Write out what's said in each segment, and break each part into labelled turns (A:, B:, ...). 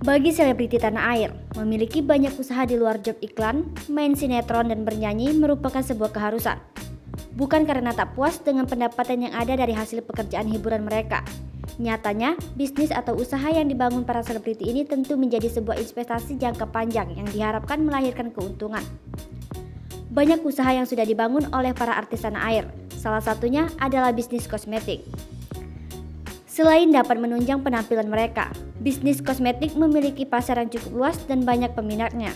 A: Bagi selebriti tanah air, memiliki banyak usaha di luar job iklan, main sinetron dan bernyanyi merupakan sebuah keharusan. Bukan karena tak puas dengan pendapatan yang ada dari hasil pekerjaan hiburan mereka. Nyatanya, bisnis atau usaha yang dibangun para selebriti ini tentu menjadi sebuah investasi jangka panjang yang diharapkan melahirkan keuntungan. Banyak usaha yang sudah dibangun oleh para artis tanah air, salah satunya adalah bisnis kosmetik. Selain dapat menunjang penampilan mereka, bisnis kosmetik memiliki pasar yang cukup luas dan banyak peminatnya.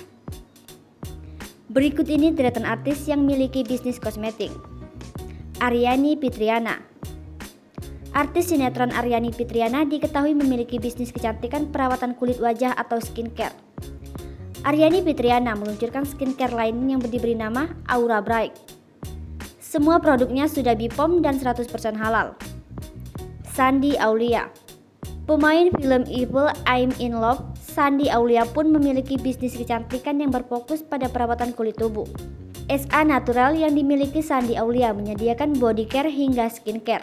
A: Berikut ini deretan artis yang memiliki bisnis kosmetik. Aryani Fitriana. Artis sinetron Aryani Fitriana diketahui memiliki bisnis kecantikan perawatan kulit wajah atau skincare. Aryani Fitriana meluncurkan skincare lain yang diberi nama Aura Bright. Semua produknya sudah BPOM dan 100% halal. Shandy Aulia. Pemain film Evil I'm in Love, Shandy Aulia pun memiliki bisnis kecantikan yang berfokus pada perawatan kulit tubuh. SA Natural yang dimiliki Shandy Aulia menyediakan body care hingga skincare.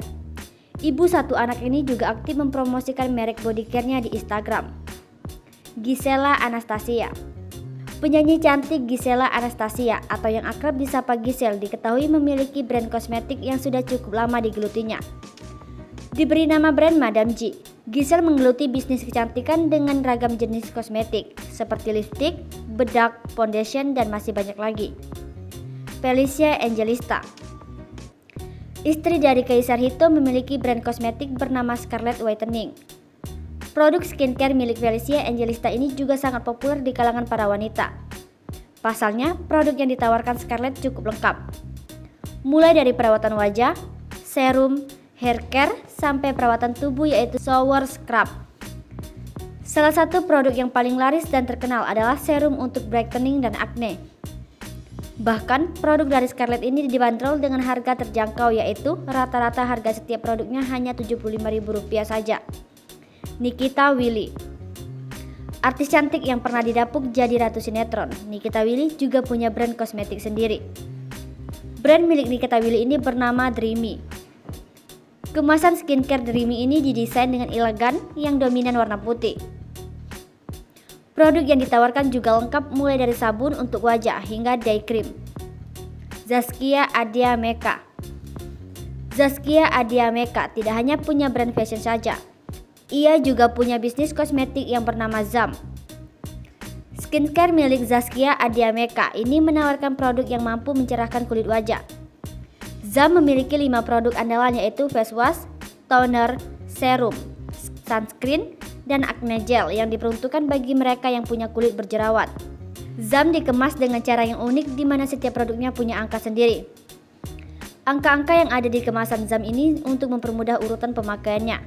A: Ibu satu anak ini juga aktif mempromosikan merek body care-nya di Instagram. Gisela Anastasia. Penyanyi cantik Gisela Anastasia atau yang akrab disapa Gisel diketahui memiliki brand kosmetik yang sudah cukup lama digelutinya. Diberi nama brand Madam G, Gisel menggeluti bisnis kecantikan dengan ragam jenis kosmetik seperti lipstick, bedak, foundation, dan masih banyak lagi. Felicia Angelista. Istri dari Kaisar Hito memiliki brand kosmetik bernama Scarlet Whitening. Produk skincare milik Felicia Angelista ini juga sangat populer di kalangan para wanita. Pasalnya, produk yang ditawarkan Scarlett cukup lengkap. Mulai dari perawatan wajah, serum, hair care, sampai perawatan tubuh yaitu shower scrub. Salah satu produk yang paling laris dan terkenal adalah serum untuk brightening dan acne. Bahkan, produk dari Scarlett ini dibanderol dengan harga terjangkau yaitu rata-rata harga setiap produknya hanya Rp75.000 saja. Nikita Willy. Artis cantik yang pernah didapuk jadi ratu sinetron, Nikita Willy juga punya brand kosmetik sendiri. Brand milik Nikita Willy ini bernama Dreamy. Kemasan skincare Dreamy ini didesain dengan elegan yang dominan warna putih. Produk yang ditawarkan juga lengkap mulai dari sabun untuk wajah hingga day cream. Zaskia Adya Meka. Zaskia Adya Meka tidak hanya punya brand fashion saja. Ia juga punya bisnis kosmetik yang bernama Zam. Skincare milik Zaskia Adya Meka ini menawarkan produk yang mampu mencerahkan kulit wajah. Zam memiliki 5 produk andalan yaitu face wash, toner, serum, sunscreen, dan acne gel yang diperuntukkan bagi mereka yang punya kulit berjerawat. Zam dikemas dengan cara yang unik di mana setiap produknya punya angka sendiri. Angka-angka yang ada di kemasan Zam ini untuk mempermudah urutan pemakaiannya.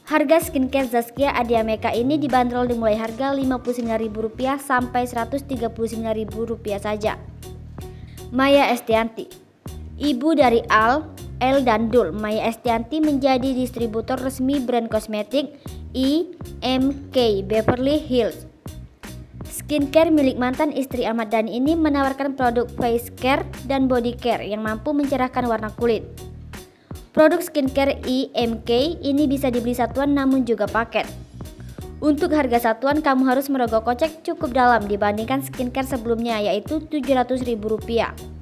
A: Harga skincare Zaskia Adya Meka ini dibanderol dimulai harga Rp59.000 sampai Rp139.000 saja. Maya Estianty. Ibu dari Al, El dan Dul, Maya Estianty menjadi distributor resmi brand kosmetik IMK Beverly Hills. Skincare milik mantan istri Ahmad Dhani ini menawarkan produk face care dan body care yang mampu mencerahkan warna kulit. Produk skincare IMK ini bisa dibeli satuan namun juga paket. Untuk harga satuan kamu harus merogoh kocek cukup dalam dibandingkan skincare sebelumnya yaitu Rp700.000.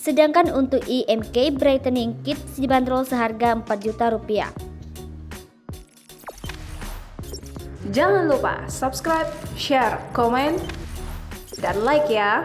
A: Sedangkan untuk IMK Brightening Kit dibanderol seharga Rp4 juta.
B: Jangan lupa subscribe, share, komen, dan like ya.